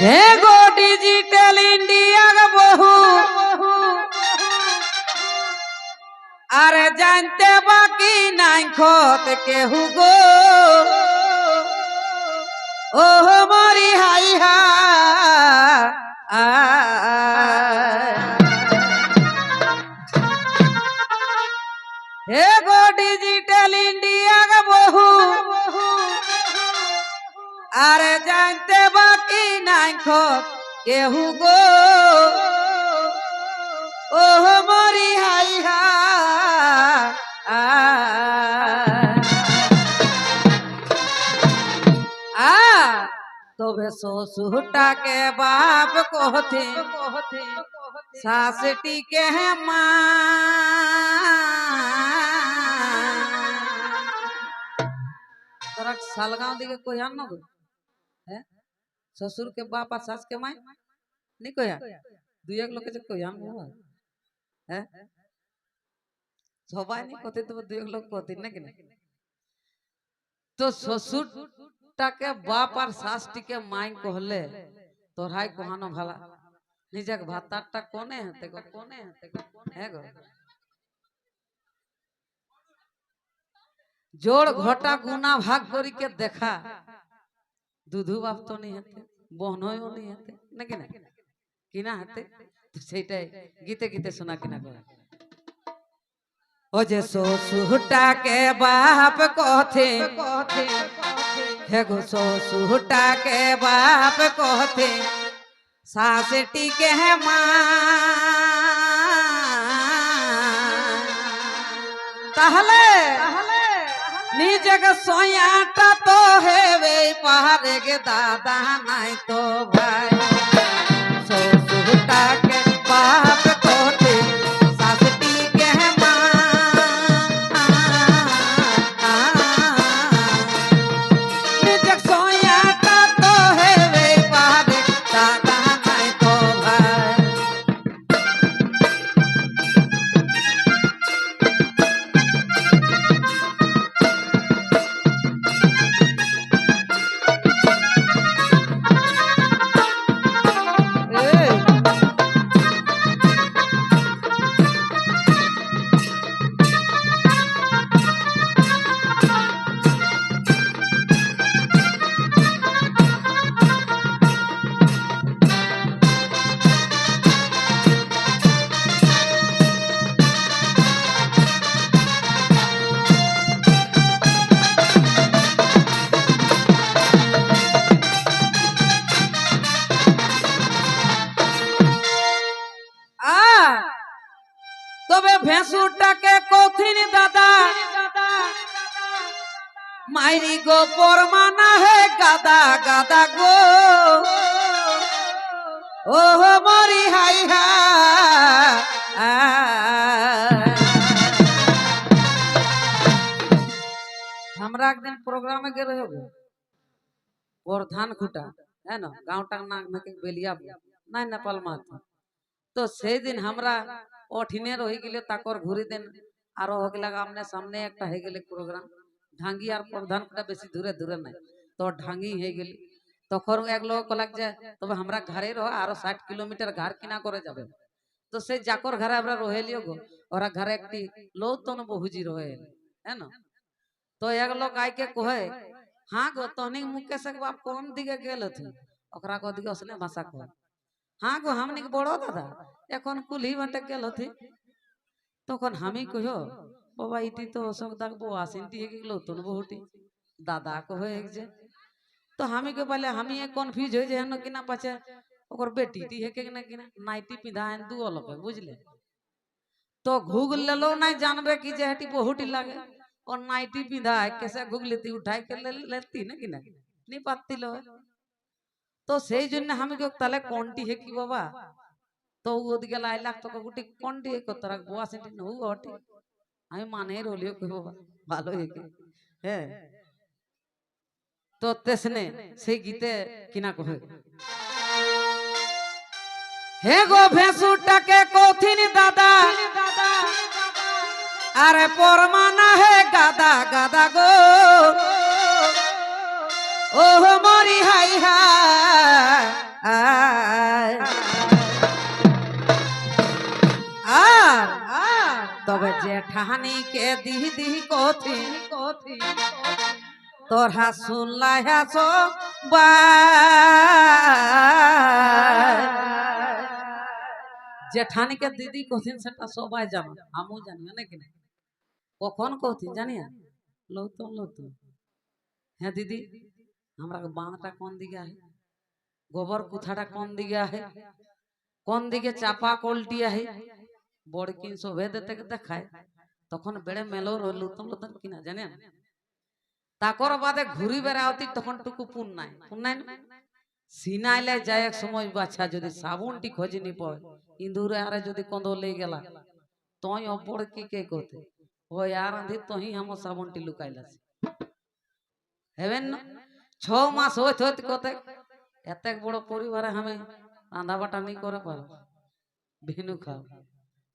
हे गो digital India बहु अरे जानते बाकी नहीं खोत केहू गो ओह मोरी हाई हा हे गो डिजिटल इंडिया बहु अरे जानते बाकी नहीं खोत केहू गो ओह मोरी हाई हा तोबे ससुटा के बाप कहते सासटी के है तोरा सालगांव दिखे कोई आन न है ससुर के बाप और सास के माई नहीं कोई दुई एक लोग के कोई आन है सबाई नहीं कहते तो दुई एक लोग कहते ना कि नहीं तो ससुर टाके बाप और सास टिके माई कहले तोराई कहानो भला निजक भाताटा कोने हते गो कोने हते गो कोने है गो जोड़ घटा गुना भाग करी के देखा दूधू बाप तो नहीं हते बहनों नहीं हते ना कि ना किना हते तो सेटाई गीते गीते सुना किना को ओ जे ससुरटा के बाप कहते हे गो ससुरटा के बाप कहते सासटी के है ताहले निजग सोयाटा तो है वे पहाड़े के दादा नहीं तो भाई ससुरटा के बाप कहते सासटी के है निजग सोयाटा तो है वे पहाड़े दादा नहीं तो भाई तबे भैंसुटा के कोथिन दादा मायरी गो परमाना है गादा गादा गो ओह मोरी हाई हा हमरा एक दिन प्रोग्राम में गए रहे और धान खुटा है ना गाँव टांग नाग में के बेलिया नहीं नेपाल में तो से दिन हमरा ओठिने रही गेले ताकर घुरी दिन आरो हो गेला आमने सामने एक हे गेले प्रोग्राम ढांगी और प्रधान का बेसी दूरे दूरे नहीं तो ढांगी हे गेली तखर एक लोग कहलक जे तबे हमरा घरे रह आरो 60 किलोमीटर घर किना करे जाबे तो से जाकर घरे हमरा रहेलियो गो और घरे एकटी लो तो न बहुजी रहे है ना तो एक लोग आइ के कहे हां गो तोनी मुकेश के बाप कौन दिगे गेल हथि ओकरा को दिगे असने भाषा कह हाँ गो हमनी के बड़ो दादा এখন कुली बटे गेल हथि तखन हमी कहो बाबा इति तो सकदा बो आसिनती है गेलो तन बहुटी दादा को है जे तो हमी के पहले हमी एक कंफ्यूज हो जे न किना पाछे ओकर बेटी ती है के ना किना नाइटी पिधान दू अलग बुझले तो घुग लेलो नहीं जानबे कि जे हटी बहुटी लागे और नाइटी पिधा कैसे घुग लेती उठाई के लेती ना किना नहीं पाती लो तो সেই জন্য আমি কে তালে কোনটি হে কি বাবা তো ওদিকে লাইলাক তো গুটি কোনটি হে কতরা গোয়া সেটি নউ হটি আমি মানে রলিও কই বাবা ভালো হে কি হ্যাঁ তো তেসনে সেই গীতে কিনা কহে হে গো ভেসুটাকে কোথিন দাদা আরে পরমানা হে গাদা গাদা গো ও মরি হাই হা जेठानी के दीदी कोथी तोरा सुनला है सो जेठानी के दीदी कोथिन सेटा सबाई जानो हमू जानियो ना कि कखन कोथिन जानिया लो तो हाँ दीदी हमरा के बांधटा कौन दिया है गोबर कुथाटा कौन दिया है कौन दिके चापा कोल्टिया है बड़किन शोभे देते देखाय तखन बेड़े मेलो लुतन लुतन किना जाने ताकर बादे घुरी बेरावती तखन टुकु पुन নাই সিনাইলে যায় এক সময় বাচ্চা যদি সাবুনটি খোঁজি নি পায় ইন্দুরে আরে যদি কন্দ লই গেলা তই অপর কি কে করতে ও यार আন্ধি তহি हम সাবুনটি লুকাইলাছি হেবেন না 6 মাস হইত হইত কতে এত বড় পরিবারে আমি রান্না বাটা নি করে পার ভিনু খাও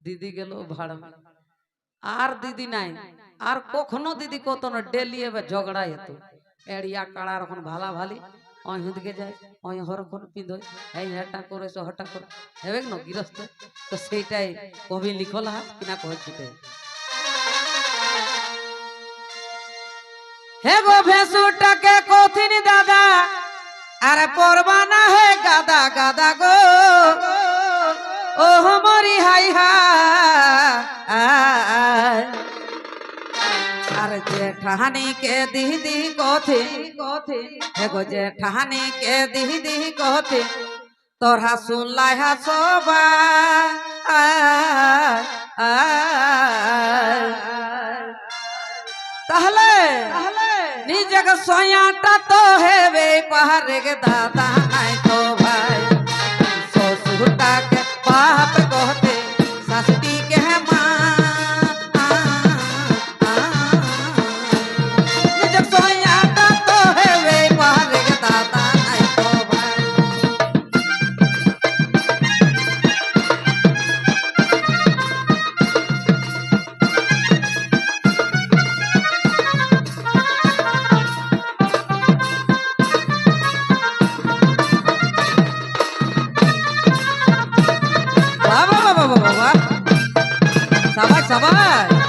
দিদি গেল ভাড়া আর দিদি নাই আর কখনো দিদি কত না ডেলি এবে ঝগড়া হতো এড়িয়া কাড়া রকম ভালা ভালি ওই হুদকে যায় ওই হরখন পিঁধো এই হেটা করে সো হটা করে হেবে না গৃহস্থ তো সেইটাই কবি লিখলা কিনা কইছিতে হে গো ভেসুটাকে কথিনি দাদা আরে পরবানা হে গাদা গাদা গো ও মরি হাই হা अरे जेठानी के दीदी कोथी एगो जेठानी के दीदी कोथी तोरा सुनला है सोबा ताहले निजग सोयाटा तो है वे पहाड़ के दादा नहीं तो भाई ससुरटा के बाप कहते ससुरी के है माँ Sabar.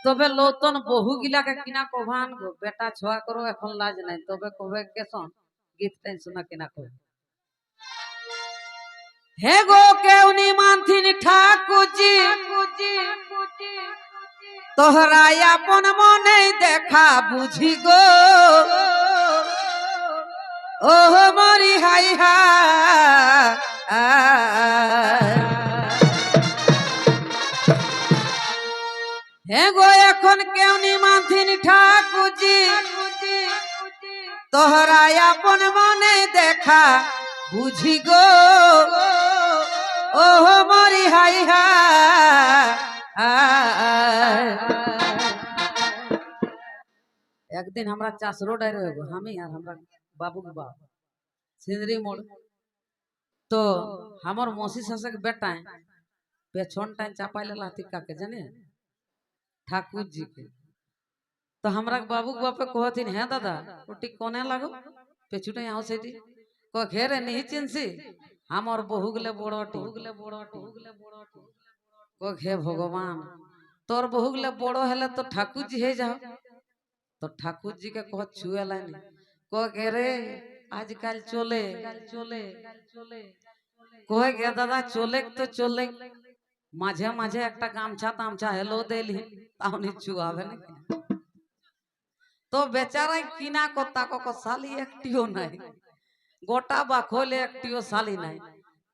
তবে লতন বহু গিলাকে কিনা কভান গো বেটা ছোয়া করো এখন লাজ নাই তবে কবে কেসন গীত টাইম শোনা কিনা কবে হে গো কেউনি মানথিন ঠাকুরজি তোহরা আপন মনে দেখা বুঝি গো ও মরি হাই হা হে গো এখন কেউনি মানথিন ঠাকুরজি তোহরা আপন মনে দেখা বুঝি গো ও মরি হাই হা একদিন আমরা চাষ রোডায় রইব আমি আর আমরা বাবু বাপ সিंदरी मोड़ तो हमर मौसी ससक बेटा पेछन टाइम चापाइले लाती काके जाने ठाकुर जी के तो हमरा बाबू बापे कहथिन हे दादा रोटी कोने लागो पेछुटा यहाँ से को घेरे नहीं चिंसी हमर बहुगले बड़टी को घे भगवान तोर बहुगले बड़ो हेले तो ठाकुर जी हे जाओ तो ठाकुर जी के कह छुए लानी को घेरे आजकल चले कहे गे दादा चले तो चले माझे माझे एक गामछा तामछा हेलो देली ताउनी छुआवे ना तो बेचारा किना को ताको को साली एकटियो नहीं गोटा बा खोले एकटियो साली नहीं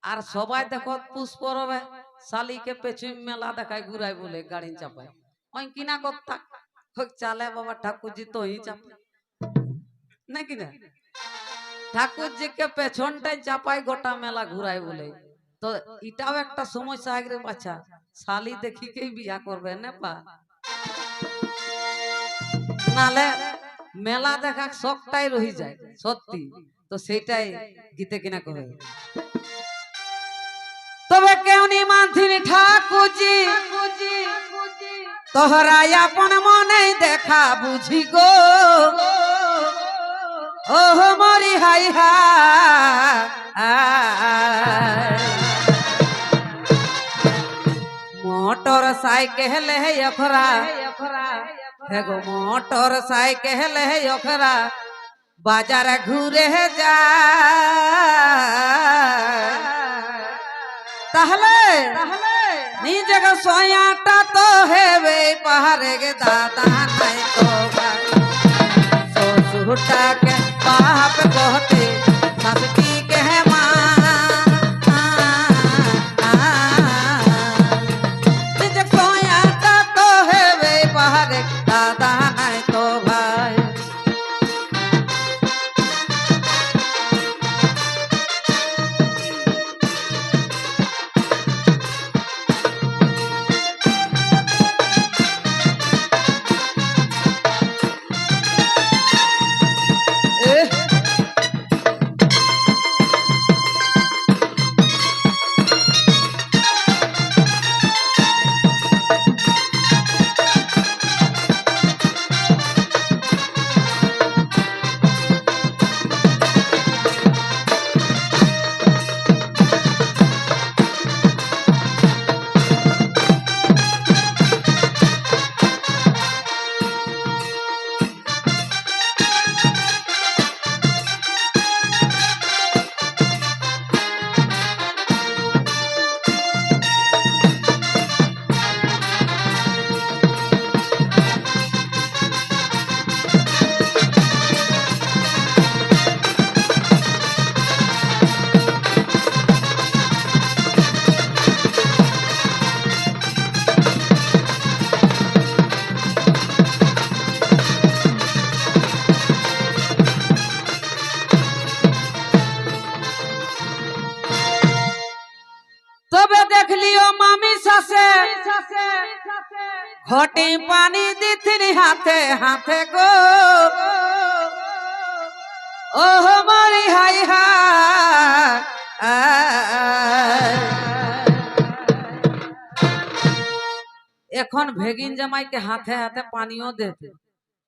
আর সবাই দেখো পুষ্প রবে শালিকে পেছু মেলা দেখায় ঘুরাই বলে গাড়ি চাপায় ওই কিনা কথা চালে বাবা ঠাকুরজি তো হি চাপে নাকি না ঠাকুরজিকে পেছনটাই চাপাই গোটা মেলা ঘুরাই বলে তো এটাও একটা সমস্যা আগে বাচ্চা শালি দেখিকে বিয়া করবে না পা নালে মেলা দেখা শখটাই রহি যায় সত্যি তো সেটাই গীতে কিনা কবে তবে কেউ নি মানথিনি ঠাকুরজি তোহরা আপন মনে দেখা বুঝি গো ও মরি হাই হা मोटर साइकिल है अखरा एगो मोटर साइकिल है अखरा बाजार घूरे जा निजे सोयाटा तो है वे पहाड़े के दादा नहीं तो ससुटा के बाप कहते ससुटी के माँ दादा नहीं तो भाई तबे देख लियो मामी सासे घोटी पानी दीथिनी हाथे हाथे गो ओ हमारी हाय हा এখন ভেগিন জামাই के हाथे हाथे पानियों देते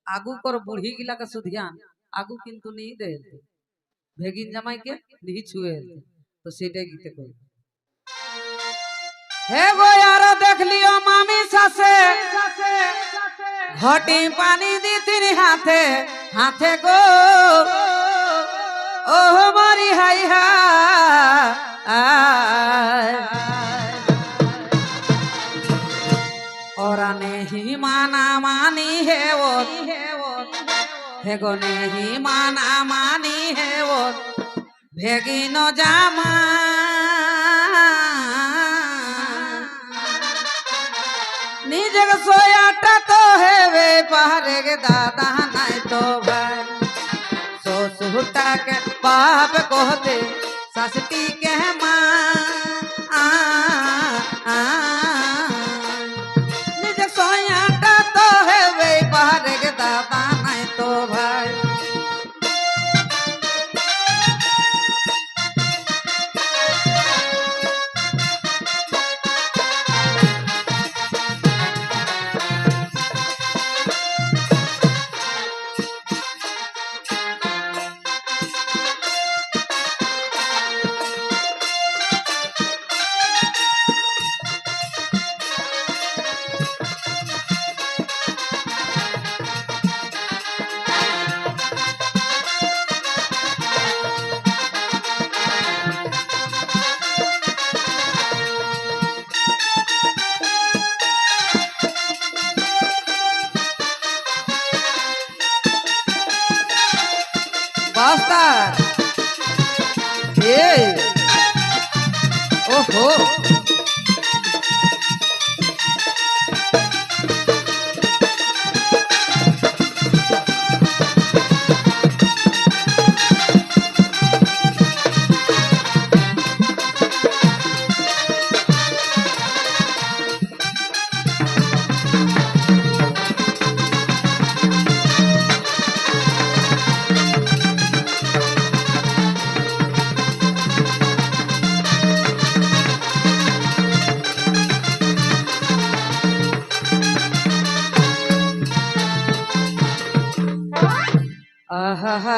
आगू कर बूढ़ी गिला का सुधियान आगू किंतु नहीं देते ভেগিন জামাই के नहीं छुए तो सेटाই गीते কই हे गो यार देख लियो मामी सासे घोटी पानी दी तेरे हाथे हाथे गो ओ हमारी हाय हा और नहीं माना मानी है वो हे गो नहीं माना मानी है वो भेगी नो जामा निजे सोयाटा तो है वे पहाड़े के दादा नहीं तो भाई ससुटा के बाप कहते ससटी के माँ निजे सोयाटा तो है वे पहाड़े के दादा नहीं तो भाई Basta. Hey. हो आहा